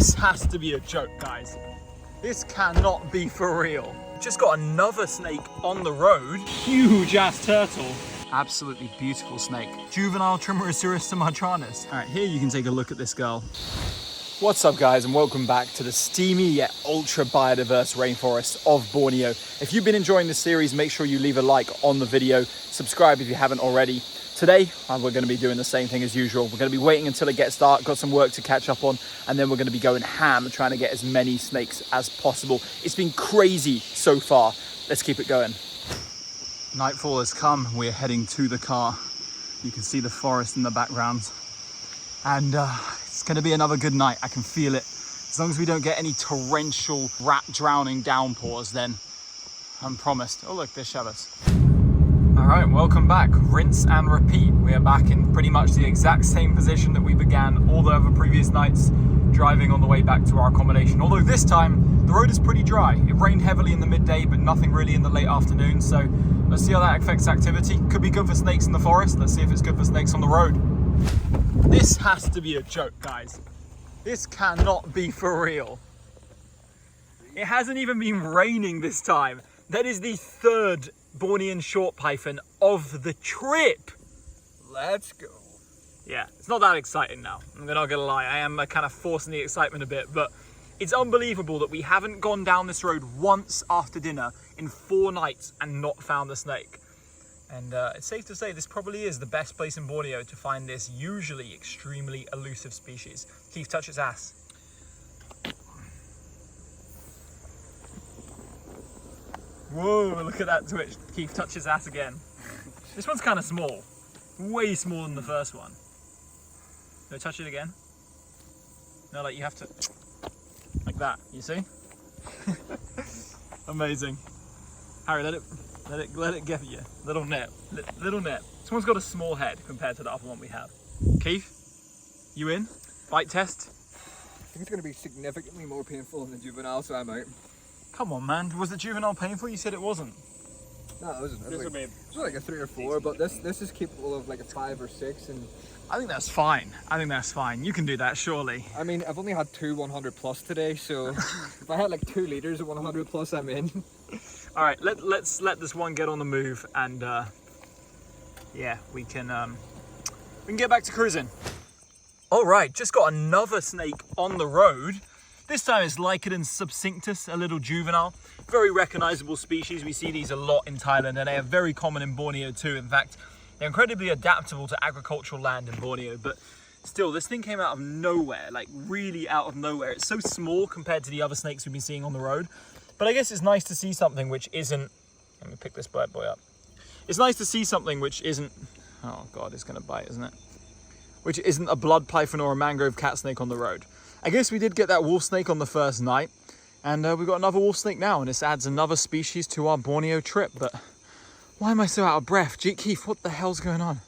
This has to be a joke, guys. This cannot be for real. Just got another snake on the road. Huge ass turtle. Absolutely beautiful snake. Juvenile Trimerosaurus sumatranus. All right, here you can take a look at this girl. What's up, guys, and welcome back to the steamy yet ultra biodiverse rainforest of Borneo. If you've been enjoying this series, make sure you leave a like on the video. Subscribe if you haven't already. Today, we're going to be doing the same thing as usual. We're going to be waiting until it gets dark, got some work to catch up on, and then we're going to be going ham, trying to get as many snakes as possible. It's been crazy so far. Let's keep it going. Nightfall has come. We're heading to the car. You can see the forest in the background. And it's going to be another good night. I can feel it. As long as we don't get any torrential, rat-drowning downpours, then I'm promised. Oh, look, there's Shabas. All right, welcome back. Rinse and repeat. We are back in pretty much the exact same position that we began all the other previous nights, driving on the way back to our accommodation. Although this time, the road is pretty dry. It rained heavily in the midday, but nothing really in the late afternoon. So let's see how that affects activity. Could be good for snakes in the forest. Let's see if it's good for snakes on the road. This has to be a joke, guys. This cannot be for real. It hasn't even been raining this time. That is the third Bornean short python of the trip. Let's go. Yeah, it's not that exciting now. I'm not gonna lie. I am kind of forcing the excitement a bit, but it's unbelievable that we haven't gone down this road once after dinner in 4 nights and not found the snake. And it's safe to say this probably is the best place in Borneo to find this usually extremely elusive species. Keith, touch its ass. Whoa, look at that twitch. Keith, touch his ass again. This one's kind of small. Way smaller than the first one. No, touch it again. No, like you have to, like that, you see? Amazing. Harry, let it get you. Little nip, little nip. This one's got a small head compared to the other one we have. Keith, you in? Bite test? I think it's going to be significantly more painful than the juvenile, so I'm out. Come on, man. Was the juvenile painful? You said it wasn't. No, it wasn't. It was like a 3 or 4, but this is capable of like a 5 or 6. And I think that's fine. I think that's fine. You can do that, surely. I mean, I've only had 2 100 plus today, so if I had like 2 liters of 100 plus, I'm in. All right, let's let this one get on the move, and yeah, we can get back to cruising. All right, just got another snake on the road. This time it's Lycodon subcinctus, a little juvenile. Very recognizable species. We see these a lot in Thailand, and they are very common in Borneo too. In fact, they're incredibly adaptable to agricultural land in Borneo, but still, this thing came out of nowhere, like really out of nowhere. It's so small compared to the other snakes we've been seeing on the road. But I guess it's nice to see something which isn't, let me pick this bad boy up. It's nice to see something which isn't, oh God, it's gonna bite, isn't it? Which isn't a blood python or a mangrove cat snake on the road. I guess we did get that wolf snake on the first night, and we've got another wolf snake now, and this adds another species to our Borneo trip. But why am I so out of breath? Keith, what the hell's going on?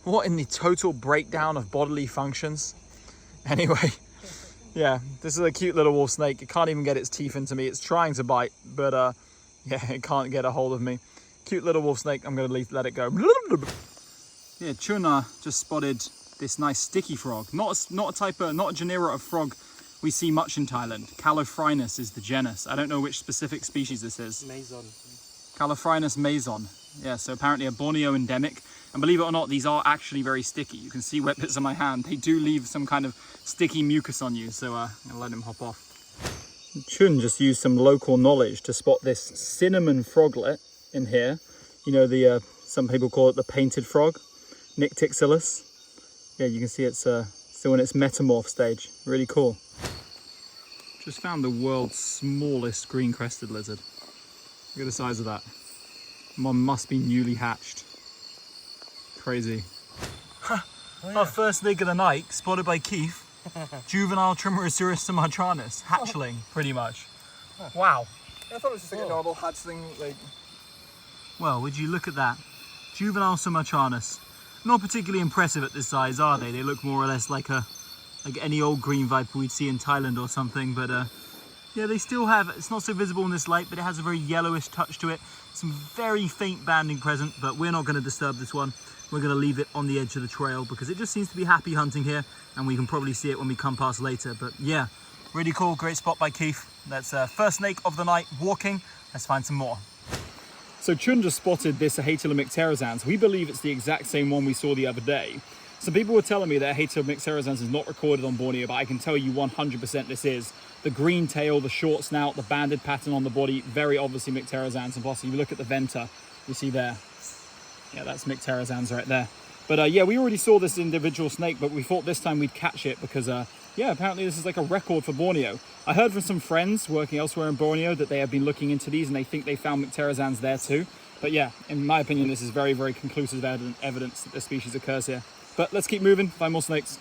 What in the total breakdown of bodily functions? Anyway, yeah, this is a cute little wolf snake. It can't even get its teeth into me. It's trying to bite, but yeah, it can't get a hold of me. Cute little wolf snake. I'm gonna let it go. Yeah, Chuna just spotted this nice sticky frog. Not a genera of frog we see much in Thailand. Calophrynus is the genus. I don't know which specific species this is. Mason. Calophrynus mason. Yeah, so apparently a Borneo endemic. And believe it or not, these are actually very sticky. You can see wet bits on my hand. They do leave some kind of sticky mucus on you. So I'll let him hop off. Chun just used some local knowledge to spot this cinnamon froglet in here. You know, some people call it the painted frog, Nyctixilus. Yeah, you can see it's still in its metamorph stage. Really cool. Just found the world's smallest green-crested lizard. Look at the size of that. One must be newly hatched. Crazy. Oh, yeah. Our first snake of the night, spotted by Keith. Juvenile Trimerosaurus sumatranus, hatchling, pretty much. Wow. I thought it was just like a normal hatchling, like. Well, would you look at that? Juvenile sumatranus. Not particularly impressive at this size, are they? They look more or less like any old green viper we'd see in Thailand or something, but Yeah, they still have, it's not so visible in this light, but it has a very yellowish touch to it. Some very faint banding present, but we're not going to disturb this one. We're going to leave it on the edge of the trail because it just seems to be happy hunting here, and we can probably see it when we come past later. But yeah, really cool, great spot by Keith. That's first snake of the night walking. Let's find some more. So Chun just spotted this Haetelomyxterizans. We believe it's the exact same one we saw the other day. Some people were telling me that Haetelomyxterizans is not recorded on Borneo, but I can tell you 100% this is. The green tail, the short snout, the banded pattern on the body, very obviously Myxterizans. And plus, if you look at the venter, you see there, yeah, that's Myxterizans right there. But yeah, we already saw this individual snake, but we thought this time we'd catch it because, yeah, apparently this is like a record for Borneo. I heard from some friends working elsewhere in Borneo that they have been looking into these and they think they found Myxterizans there too. But yeah, in my opinion, this is very, very conclusive evidence that this species occurs here. But let's keep moving, find more snakes.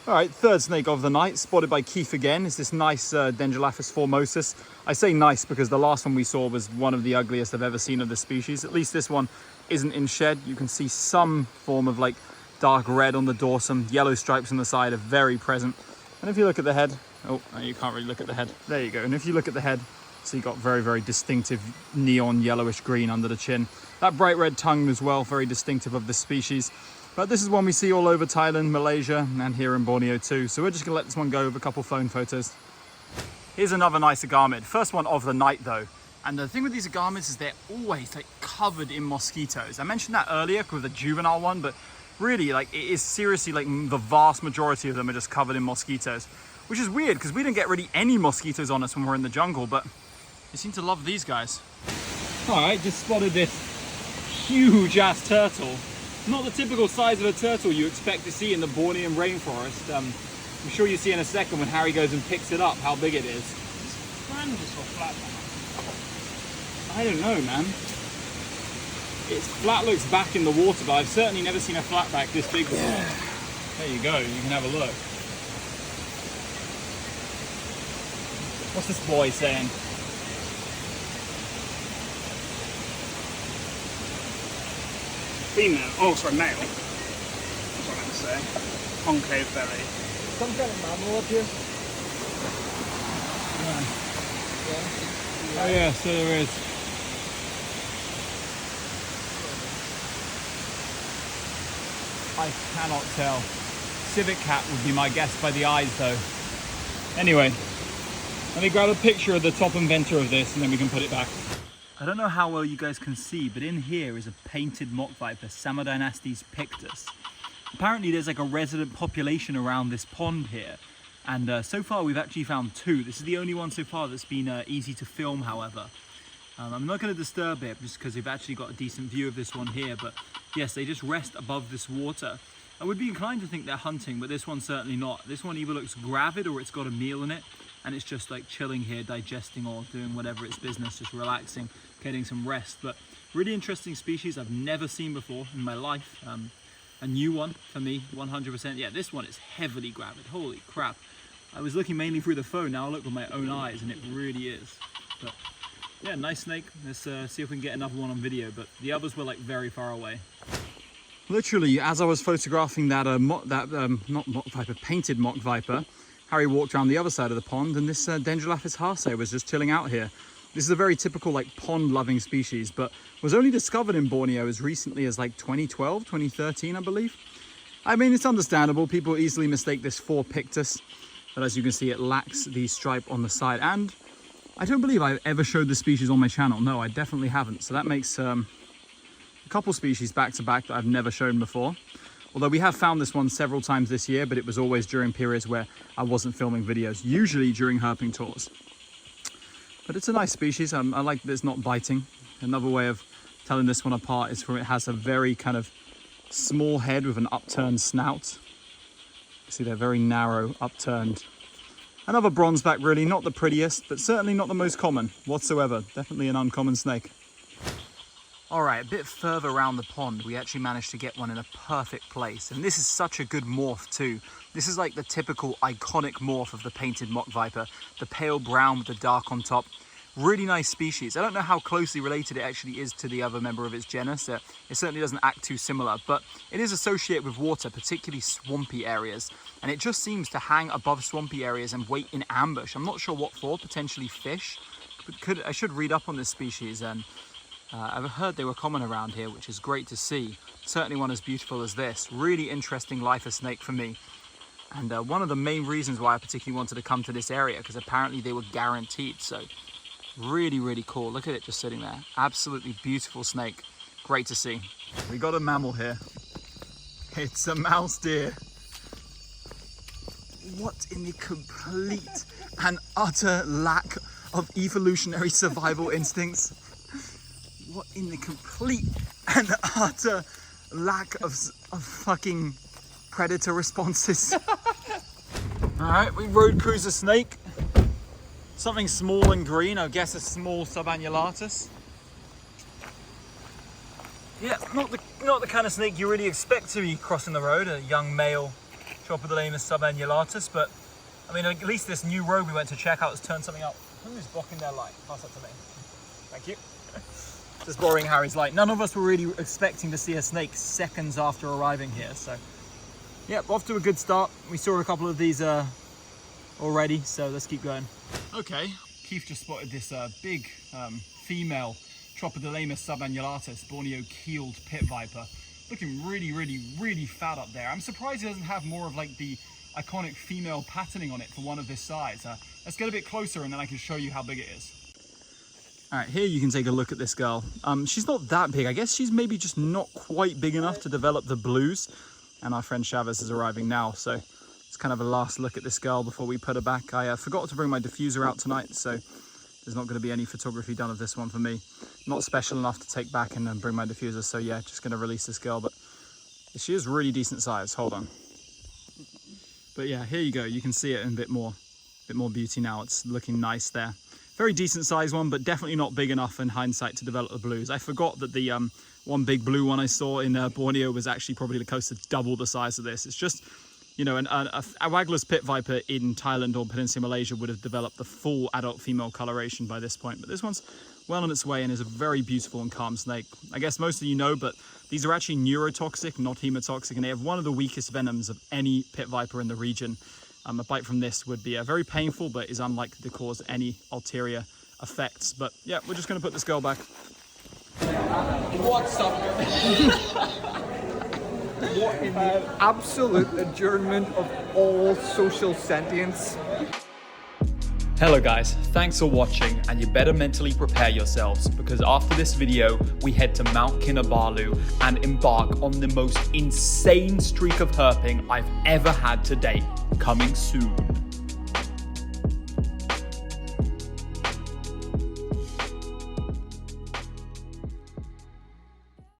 All right, third snake of the night, spotted by Keith again, is this nice Dendrolaphus formosus. I say nice because the last one we saw was one of the ugliest I've ever seen of this species. At least this one isn't in shed. You can see some form of like dark red on the dorsum, yellow stripes on the side are very present. And if you look at the head, oh, you can't really look at the head. There you go. And if you look at the head, so you got very, very distinctive neon yellowish green under the chin. That bright red tongue as well, very distinctive of this species. But this is one we see all over Thailand, Malaysia, and here in Borneo too. So we're just gonna let this one go with a couple phone photos. Here's another nice agamid. First one of the night though. And the thing with these agamids is they're always like covered in mosquitoes. I mentioned that earlier with the juvenile one, but really like it is seriously like the vast majority of them are just covered in mosquitoes, which is weird because we didn't get really any mosquitoes on us when we're in the jungle, but they seem to love these guys. All right, just spotted this huge ass turtle. Not the typical size of a turtle you expect to see in the Bornean rainforest. I'm sure you see in a second when Harry goes and picks it up how big it is. It's tremendous for flatback. I don't know, man. It's flat looks back in the water, but I've certainly never seen a flatback this big before. Yeah. There you go, you can have a look. What's this boy saying? Female, oh sorry, male. That's what I meant to say. Concave belly. Some kind of mammal up here. Yeah. Oh yeah, so there is. I cannot tell. Civet cat would be my guess by the eyes though. Anyway, let me grab a picture of the top and venter of this and then we can put it back. I don't know how well you guys can see, but in here is a painted mock viper, Samodynastes pictus. Apparently there's like a resident population around this pond here. And so far we've actually found two. This is the only one so far that's been easy to film, however. I'm not going to disturb it just because we've actually got a decent view of this one here. But yes, they just rest above this water. I would be inclined to think they're hunting, but this one's certainly not. This one either looks gravid or it's got a meal in it. And it's just like chilling here, digesting or doing whatever its business, just relaxing, getting some rest. But really interesting species I've never seen before in my life. A new one for me, 100%. Yeah, this one is heavily gravid. Holy crap. I was looking mainly through the phone, now I look with my own eyes and it really is. But yeah, nice snake. Let's see if we can get another one on video, but the others were like very far away. Literally, as I was photographing that not mock viper, painted mock viper, Harry walked around the other side of the pond and this Dendrolaphus HAAS was just chilling out here. This is a very typical like pond-loving species, but was only discovered in Borneo as recently as like 2012, 2013, I believe. I mean, it's understandable. People easily mistake this for Pictus, but as you can see, it lacks the stripe on the side. And I don't believe I've ever showed this species on my channel. No, I definitely haven't. So that makes a couple species back to back that I've never shown before. Although we have found this one several times this year, but it was always during periods where I wasn't filming videos, usually during herping tours. But it's a nice species. I like that it's not biting. Another way of telling this one apart is from it has a very kind of small head with an upturned snout. You see they're very narrow, upturned. Another bronzeback, really, not the prettiest, but certainly not the most common whatsoever. Definitely an uncommon snake. All right, a bit further around the pond, we actually managed to get one in a perfect place. And this is such a good morph too. This is like the typical iconic morph of the painted mock viper. The pale brown with the dark on top. Really nice species. I don't know how closely related it actually is to the other member of its genus. It certainly doesn't act too similar, but it is associated with water, particularly swampy areas. And it just seems to hang above swampy areas and wait in ambush. I'm not sure what for, potentially fish. But I should read up on this species, and I've heard they were common around here, which is great to see. Certainly one as beautiful as this. Really interesting life of snake for me. And one of the main reasons why I particularly wanted to come to this area, because apparently they were guaranteed. So really, really cool. Look at it just sitting there. Absolutely beautiful snake. Great to see. We got a mammal here. It's a mouse deer. What in the complete and utter lack of evolutionary survival instincts? What in the complete and utter lack of fucking predator responses? Alright, we road cruise a snake. Something small and green, I guess a small subannulatus. Yeah, not the kind of snake you really expect to be crossing the road, a young male Tropodelamus subannulatus, but I mean, at least this new road we went to check out has turned something up. Who's blocking their light? Pass that to me. Thank you. Just borrowing Harry's light. None of us were really expecting to see a snake seconds after arriving here, so yeah, off to a good start. We saw a couple of these already, so let's keep going. Okay, Keith just spotted this big female Tropodelamus subannulatus, Borneo keeled pit viper, looking really, really, really fat up there. I'm surprised it doesn't have more of like the iconic female patterning on it for one of this size. Let's get a bit closer and then I can show you how big it is. All right, here you can take a look at this girl. She's not that big. I guess she's maybe just not quite big enough to develop the blues. And our friend Chavez is arriving now, so it's kind of a last look at this girl before we put her back. I forgot to bring my diffuser out tonight, so there's not going to be any photography done of this one for me. Not special enough to take back and then bring my diffuser, so yeah, just going to release this girl. But she is really decent size. Hold on. But yeah, here you go. You can see it in a bit more beauty now. It's looking nice there. Very decent size one, but definitely not big enough in hindsight to develop the blues. I forgot that the one big blue one I saw in Borneo was actually probably close to double the size of this. It's just, you know, a waggler's pit viper in Thailand or Peninsula Malaysia would have developed the full adult female coloration by this point. But this one's well on its way and is a very beautiful and calm snake. I guess most of you know, but these are actually neurotoxic, not hemotoxic, and they have one of the weakest venoms of any pit viper in the region. A bite from this would be very painful, but is unlikely to cause any ulterior effects. But yeah, we're just going to put this girl back. What's up? What in the absolute adjournment of all social sentience? Hello guys, thanks for watching, and you better mentally prepare yourselves because after this video we head to Mount Kinabalu and embark on the most insane streak of herping I've ever had to date, coming soon.